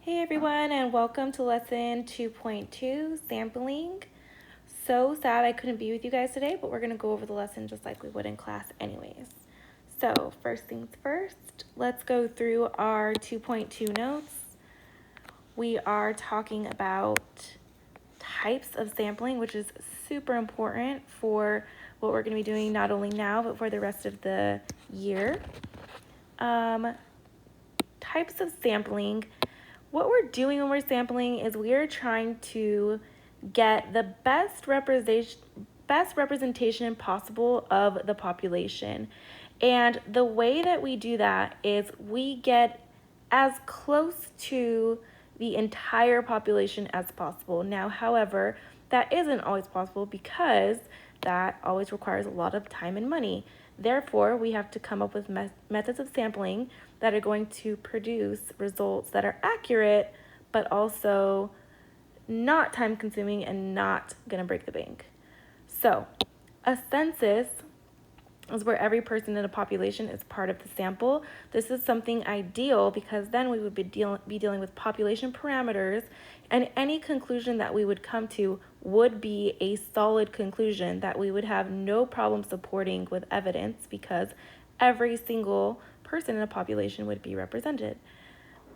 Hey everyone, and welcome to lesson 2.2, sampling. So sad I couldn't be with you guys today, but we're going to go over the lesson just like we would in class anyways. So first things first, let's go through our 2.2 notes. We are talking about types of sampling, which is super important for what we're going to be doing not only now, but for the rest of the year. Types of sampling. What we're doing when we're sampling is we are trying to get the best representation possible of the population. And the way that we do that is we get as close to the entire population as possible. Now, however, that isn't always possible because that always requires a lot of time and money. Therefore, we have to come up with methods of sampling that are going to produce results that are accurate, but also not time consuming and not going to break the bank. So, a census is where every person in a population is part of the sample. This is something ideal because then we would be dealing with population parameters, and any conclusion that we would come to would be a solid conclusion that we would have no problem supporting with evidence because every single person in a population would be represented.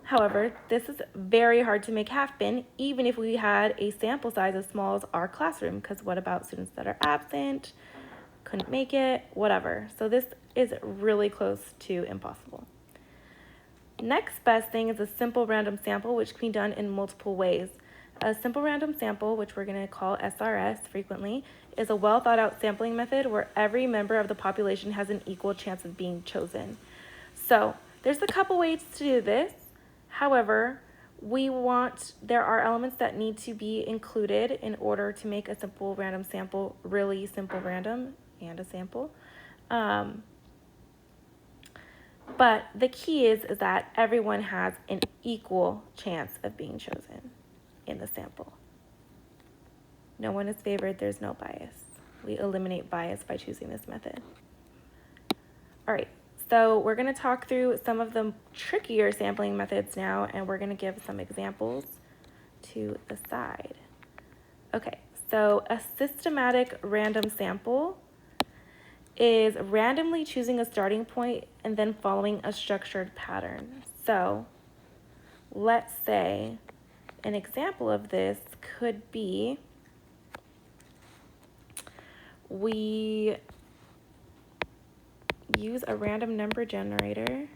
However, this is very hard to make happen even if we had a sample size as small as our classroom, because what about students that are absent, couldn't make it, whatever. So this is really close to impossible. Next best thing is a simple random sample, which can be done in multiple ways. A simple random sample, which we're going to call SRS frequently, is a well thought out sampling method where every member of the population has an equal chance of being chosen. So there's a couple ways to do this. However, there are elements that need to be included in order to make a simple random sample really simple random and a sample. But the key is that everyone has an equal chance of being chosen in the sample. No one is favored, there's no bias. We eliminate bias by choosing this method. All right, so we're going to talk through some of the trickier sampling methods now, and we're going to give some examples to the side. Okay, so a systematic random sample is randomly choosing a starting point and then following a structured pattern. So let's say an example of this could be we use a random number generator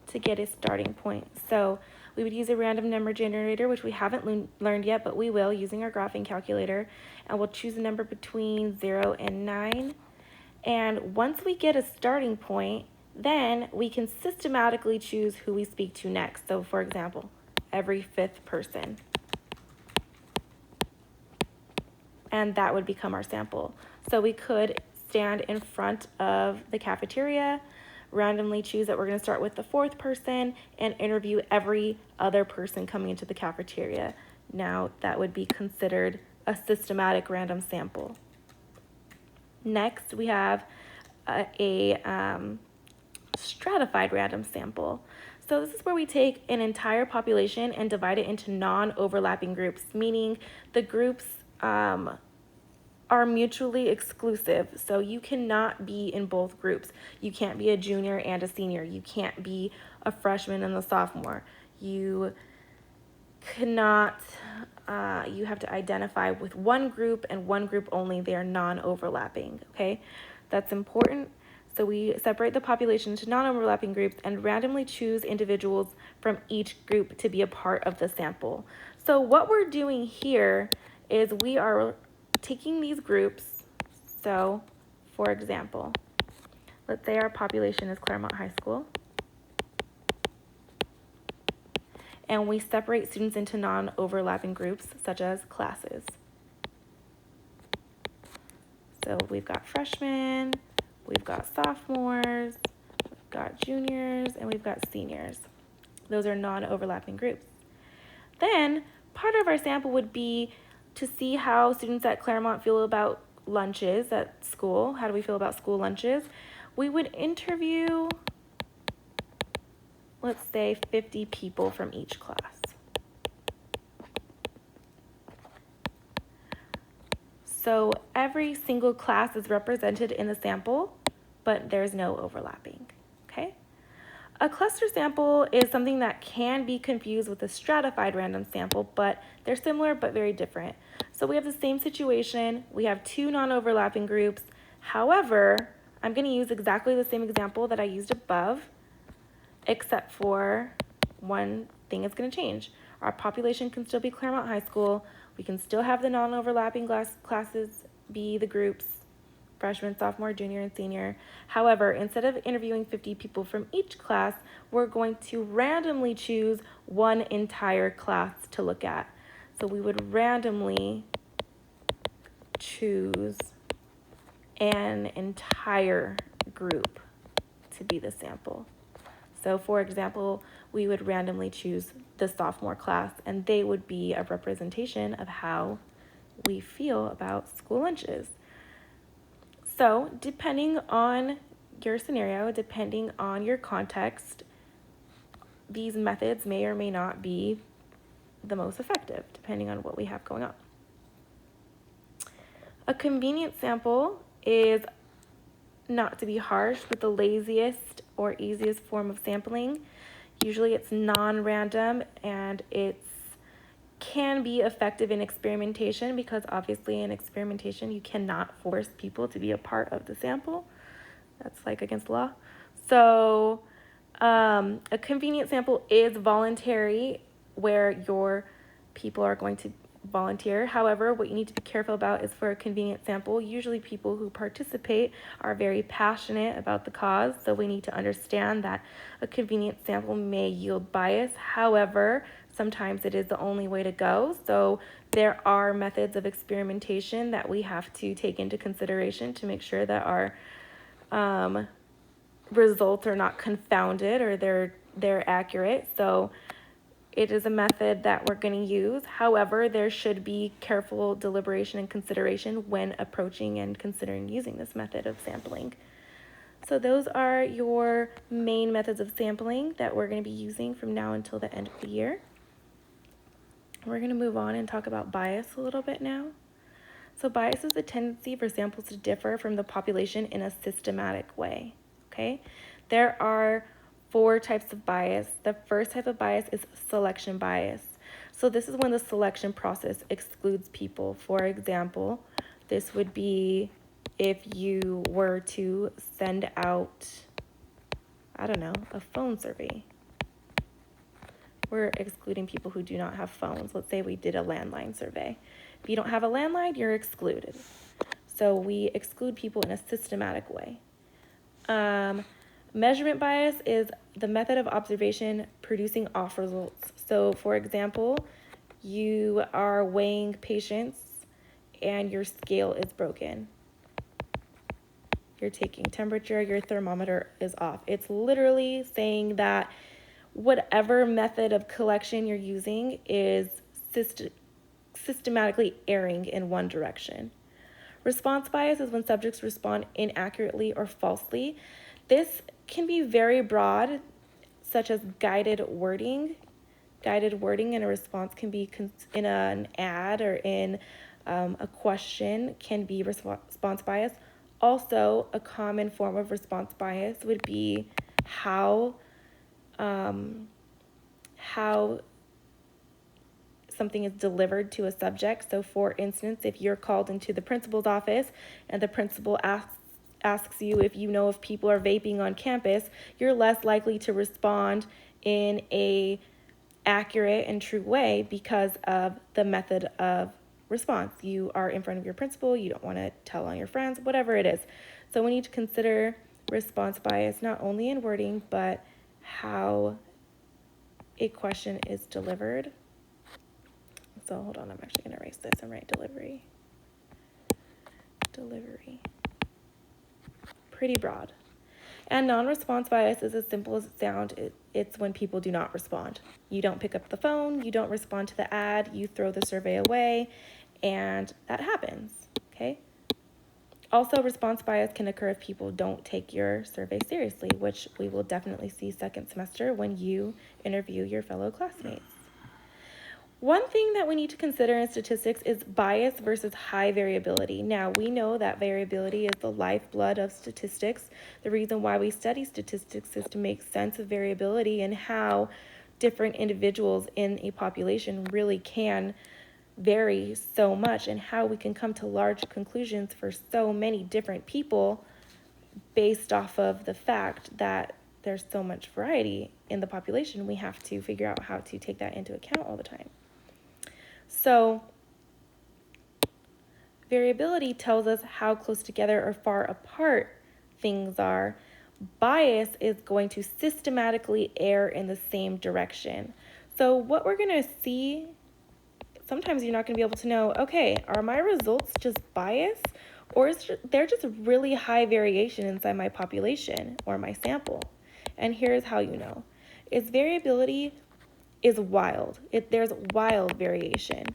to get a starting point. So we would use a random number generator, which we haven't learned yet, but we will using our graphing calculator, and we'll choose a number between 0 and 9. And once we get a starting point, then we can systematically choose who we speak to next. So for example, every fifth person. And that would become our sample. So we could stand in front of the cafeteria, randomly choose that we're going to start with the fourth person, and interview every other person coming into the cafeteria. Now that would be considered a systematic random sample. Next, we have a stratified random sample. So this is where we take an entire population and divide it into non-overlapping groups, meaning the groups are mutually exclusive. So you cannot be in both groups. You can't be a junior and a senior. You can't be a freshman and a sophomore. You cannot, you have to identify with one group and one group only. They are non-overlapping, okay? That's important. So we separate the population into non-overlapping groups and randomly choose individuals from each group to be a part of the sample. So what we're doing here is we are taking these groups. So for example, let's say our population is Claremont High School, and we separate students into non-overlapping groups such as classes. So we've got freshmen, we've got sophomores, we've got juniors, and we've got seniors. Those are non-overlapping groups. Then part of our sample would be to see how students at Claremont feel about lunches at school. How do we feel about school lunches? We would interview let's say 50 people from each class. So every single class is represented in the sample, but there's no overlapping, okay? A cluster sample is something that can be confused with a stratified random sample, but they're similar but very different. So we have the same situation. We have two non-overlapping groups. However, I'm going to use exactly the same example that I used above, except for one thing is going to change. Our population can still be Claremont High School. We can still have the non-overlapping classes be the groups, freshman, sophomore, junior, and senior. However, instead of interviewing 50 people from each class, we're going to randomly choose one entire class to look at. So we would randomly choose an entire group to be the sample. So for example, we would randomly choose the sophomore class, and they would be a representation of how we feel about school lunches. So depending on your scenario, depending on your context, these methods may or may not be the most effective, depending on what we have going on. A convenient sample is, not to be harsh, but the laziest or easiest form of sampling. Usually it's non-random, and it can be effective in experimentation, because obviously in experimentation you cannot force people to be a part of the sample. That's like against the law. So a convenient sample is voluntary, where your people are going to volunteer. However, what you need to be careful about is, for a convenient sample, usually people who participate are very passionate about the cause, so we need to understand that a convenient sample may yield bias. However, sometimes it is the only way to go, so there are methods of experimentation that we have to take into consideration to make sure that our results are not confounded, or they're accurate. So it is a method that we're going to use. However, there should be careful deliberation and consideration when approaching and considering using this method of sampling. So those are your main methods of sampling that we're going to be using from now until the end of the year. We're going to move on and talk about bias a little bit now. So bias is the tendency for samples to differ from the population in a systematic way, okay? There are 4 types of bias. The first type of bias is selection bias. So this is when the selection process excludes people. For example, this would be if you were to send out, I don't know, a phone survey. We're excluding people who do not have phones. Let's say we did a landline survey. If you don't have a landline, you're excluded. So we exclude people in a systematic way. Measurement bias is the method of observation producing off results. So for example, you are weighing patients and your scale is broken. You're taking temperature, your thermometer is off. It's literally saying that whatever method of collection you're using is systematically erring in one direction. Response bias is when subjects respond inaccurately or falsely. This can be very broad, such as guided wording. Guided wording in a response can be in an ad or in a question can be response bias. Also, a common form of response bias would be how something is delivered to a subject. So for instance, if you're called into the principal's office and the principal asks you if you know if people are vaping on campus, you're less likely to respond in a accurate and true way because of the method of response. You are in front of your principal, you don't want to tell on your friends, whatever it is. So we need to consider response bias not only in wording, but how a question is delivered. So hold on, I'm actually going to erase this and write delivery. Pretty broad. And non-response bias is as simple as it sounds. It's when people do not respond. You don't pick up the phone, you don't respond to the ad, you throw the survey away, and that happens, okay? Also, response bias can occur if people don't take your survey seriously, which we will definitely see second semester when you interview your fellow classmates. One thing that we need to consider in statistics is bias versus high variability. Now, we know that variability is the lifeblood of statistics. The reason why we study statistics is to make sense of variability and how different individuals in a population really can vary so much, and how we can come to large conclusions for so many different people based off of the fact that there's so much variety in the population. We have to figure out how to take that into account all the time. So variability tells us how close together or far apart things are. Bias is going to systematically err in the same direction. So what we're going to see, sometimes you're not going to be able to know, okay, are my results just biased, or is there just really high variation inside my population or my sample? And here's how you know. Its variability is wild. There's wild variation,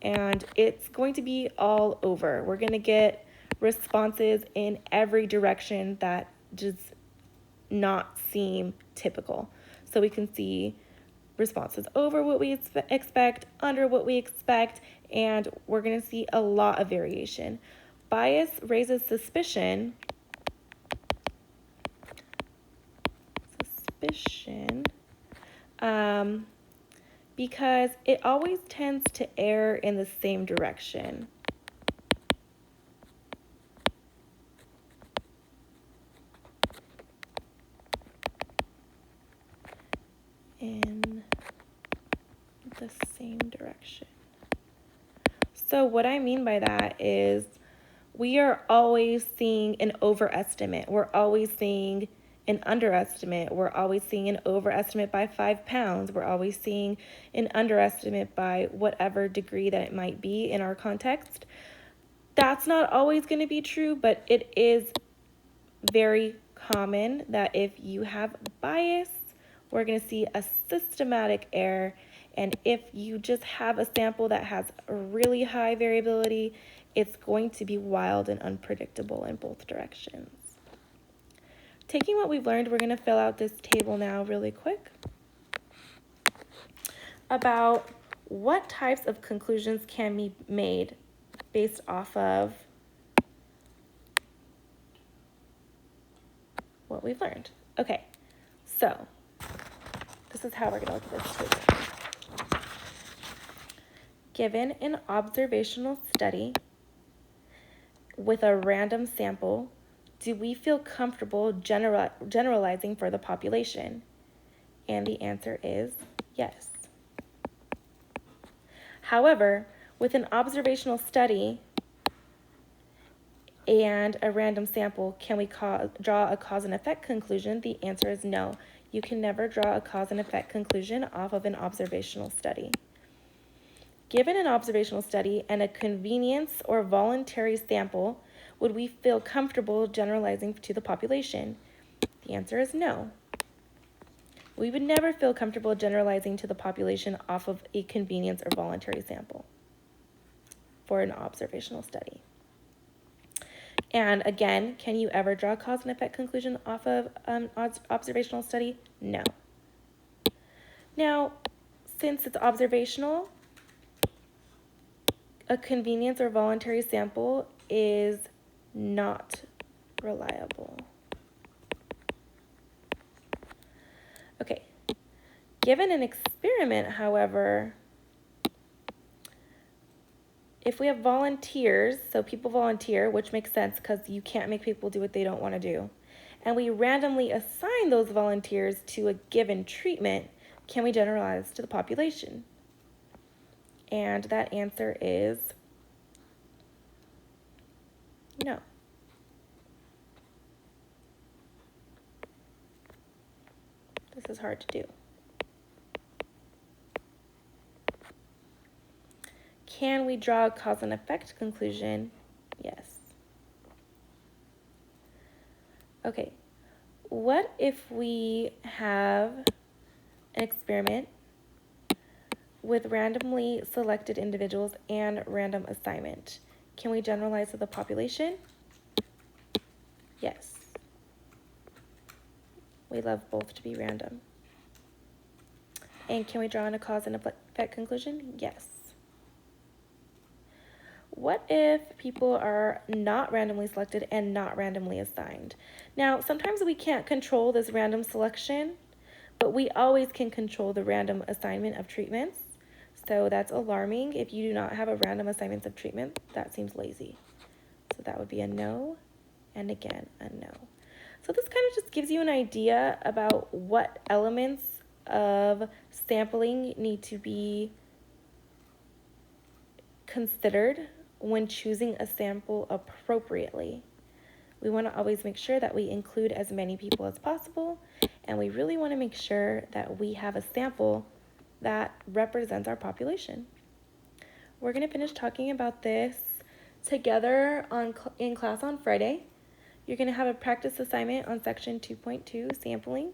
and it's going to be all over. We're going to get responses in every direction that does not seem typical. So we can see responses over what we expect, under what we expect, and we're going to see a lot of variation. Bias raises suspicion because it always tends to err in the same direction. In the same direction. So what I mean by that is we are always seeing an overestimate. We're always seeing an underestimate. We're always seeing an overestimate by 5 pounds. We're always seeing an underestimate by whatever degree that it might be in our context. That's not always going to be true, but it is very common that if you have bias, we're going to see a systematic error. And if you just have a sample that has a really high variability, it's going to be wild and unpredictable in both directions. Taking what we've learned, we're going to fill out this table now really quick about what types of conclusions can be made based off of what we've learned. Okay, so this is how we're going to look at this table. Given an observational study with a random sample, do we feel comfortable generalizing for the population? And the answer is yes. However, with an observational study and a random sample, can we draw a cause and effect conclusion? The answer is no. You can never draw a cause and effect conclusion off of an observational study. Given an observational study and a convenience or voluntary sample, would we feel comfortable generalizing to the population? The answer is no. We would never feel comfortable generalizing to the population off of a convenience or voluntary sample for an observational study. And again, can you ever draw a cause and effect conclusion off of an observational study? No. Now, since it's observational, a convenience or voluntary sample is not reliable. Okay, given an experiment, however, if we have volunteers, so people volunteer, which makes sense because you can't make people do what they don't want to do, and we randomly assign those volunteers to a given treatment, can we generalize to the population? And that answer is no. This is hard to do. Can we draw a cause and effect conclusion? Yes. Okay, what if we have an experiment with randomly selected individuals and random assignment? Can we generalize to the population? Yes. We love both to be random. And can we draw on a cause and effect conclusion? Yes. What if people are not randomly selected and not randomly assigned? Now, sometimes we can't control this random selection, but we always can control the random assignment of treatments. So that's alarming. If you do not have a random assignments of treatment, that seems lazy. So that would be a no, and again, a no. So this kind of just gives you an idea about what elements of sampling need to be considered when choosing a sample appropriately. We want to always make sure that we include as many people as possible, and we really want to make sure that we have a sample that represents our population. We're going to finish talking about this together in class on Friday. You're going to have a practice assignment on section 2.2, sampling,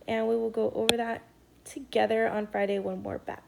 and we will go over that together on Friday when we're back.